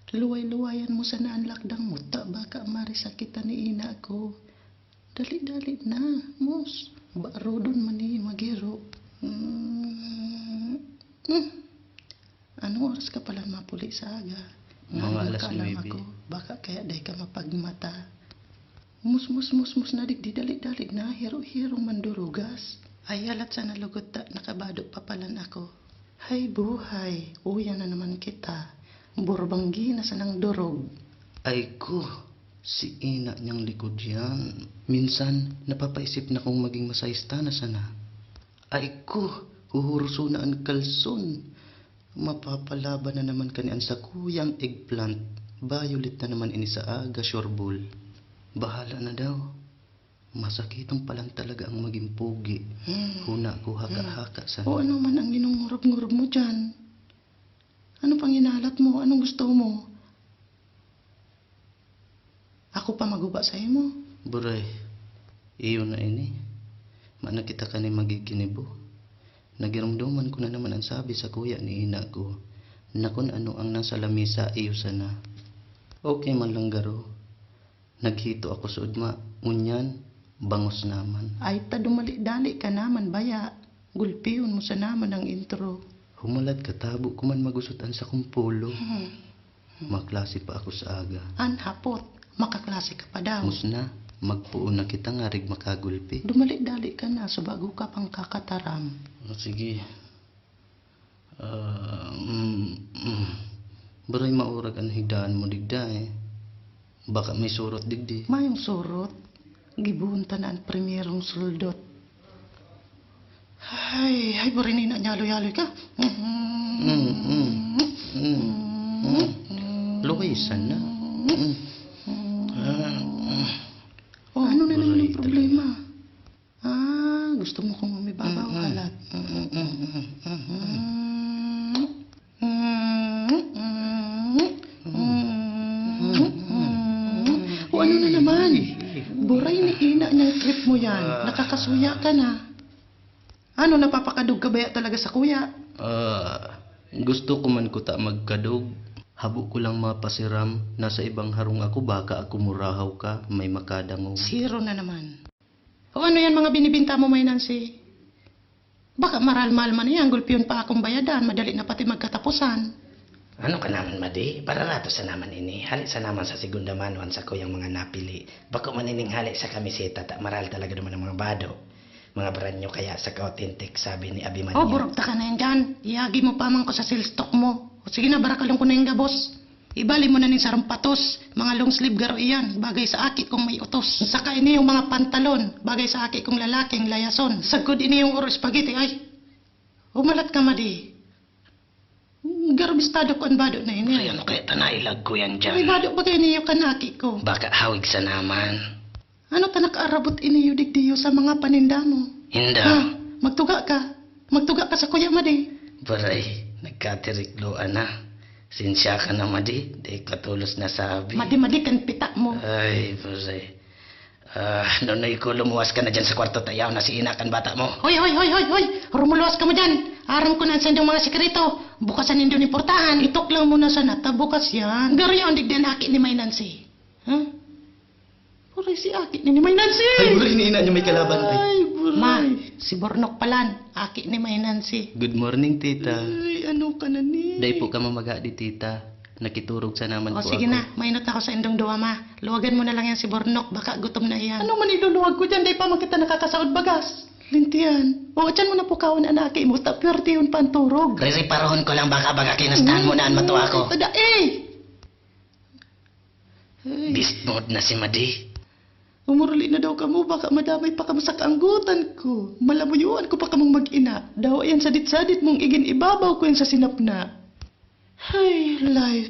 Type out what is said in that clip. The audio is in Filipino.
Luway-luwayan mo sana ang lakdang mo, ta baka marisakitan ni ina ko. Dali-dali na, mos. Baro dun man ni magiro. Anong oras ka pala mapuli sa aga? Mga alas 9. Ako, baka kaya day ka mapagmata. Mus na digdi dali-dali na, hiro-hirong mandurugas. Ay alat sa nalugot ta, nakabado pa palan ako. Hay buhay, uya na naman kita. Burbanggi na sanang durog. Ay ko, si ina niyang likod yan. Minsan, napapaisip na kung maging masayista na sana. Ay ko, huhuruso na ang kalson. Mapapalaban na naman kanian sa kuyang eggplant. Violet na naman ini sa aga, sureball. Bahala na daw. Masakitong palang talaga ang maging pugi. Huna ko haka-haka sa... O ano man ang ginungurog-ngurog mo dyan? Ano pang inalat mo? Anong gusto mo? Ako pa maguba sa mo? Buray, iyo na ini. Mana kita ka ni magiginibo. Nagirumduman ko na naman ang sabi sa kuya ni ina ko. Na kung ano ang nasa lamisa, iyo sana. Okay man lang garo. Naghito ako sa udma. Unyan, bangos naman. Ay ta dumali-dali ka naman baya. Gulpiyon mo sa naman ang intro. Humalad ka tabo ko man magusutan sa kumpulo. Maklase pa ako sa aga. Anhapot, makaklase ka pa daw. Musna, magpuon na kita nga rig makagulpi. Dumali-dali ka na, so bago ka pang kakataram. O sige. Baray maurag ang higdaan mo digda eh. Baka may surot digdi. Mayong surot, gibunta na ang primerong suldot. Ay, burinin na nyalo-yalo ka. Luwisan na. O, ano na naman ang problema? Gusto mo kong umibabaw halat. O, ano na naman? Buray ni ina niyang trip mo yan. Nakakasuya ka na. Ano, napapakadug ka ba talaga sa kuya? Gusto ko man ko ta magkadug. Habo ko lang mapasiram. Nasa ibang harong ako, baka ako murahaw ka, may makadangog. Zero na naman. O ano yan mga binibinta mo, may Nancy? Baka maral-mal man yan, gulpiyon pa akong bayadan, madali na pati magkatapusan. Ano ka naman, Madi? Para rato sa naman ini. Hali sa naman sa segunda manuan sa kuyang mga napili. Bako manining hali sa kamiseta, maral talaga naman ang mga bado. Mga brand nyo kaya sa ka-authentic, sabi ni Abi Manyo. Burog ta ka na yan dyan. Iyagi mo pa man ko sa sales stock mo. O sige na, barakalong ko na yung gabos. Ibali mo na ning sarong patos. Mga long sleeve garo iyan. Bagay sa aki kung may utos. Saka ini yung mga pantalon. Bagay sa aki kung lalaking layason. Sagod ini yung oro spaghetti. Ay, umalat ka, Madi. Garo bistado ko ang bado na ini. Ay, ano kaya tanailag ko yan Ay, dyan? bado ba kayo niyo kanaki ko? Baka hawig sa naman. Ano ta nakaarabot iniyo digdiyo sa mga paninda mo? Hinda. Magtuga ka. Magtuga ka sa kuya, Madi. Baray, nagkatirikloan na. Sinsya ka na, Madi. Di katulos na sabi. Madi kan pita mo. Ay, baray. Nonoy ko lumuwas ka na dyan sa kwarto, tayaw na si ina kan bata mo. Hoy! Rumuluwas ka mo dyan. Aram ko na sa mga sekreto. Bukasan nindo ni portahan. Itok lang muna sa nata. Bukas yan. Garo yung digdan aki ni May Nancy. Buray si aki ni May Nancy. Ay, buray ni ina niyo may kalaban. Ay, buray. Ma, si Bornok palan. Aki ni May Nancy. Good morning, tita. Ay, ano ka na ni? Day po ka mamaga di tita. Nakiturog sa naman O po sige ako. na, mainot ako sa indong duwa, ma. Luwagan mo na lang yan si Bornok, baka gutom na yan. Ano man iluluwag ko dyan, day pa man kita nakakasaod bagas. Lintian. O, dyan mo na po kawan anaki mo, tapyerte yun pa ang turog. Resiparohon ko lang baka kinastaan mo na ang matuwa ko. Tada, eh! Beast mode na si Madi. Umuruli na daw ka mo, baka madamay pa ka mo sa kaanggutan ko. Malamuyuan ko pa kamong mag-ina. Daw yan sadit-sadit mong igin ibabaw ko yan sa sinapna. Hay, life.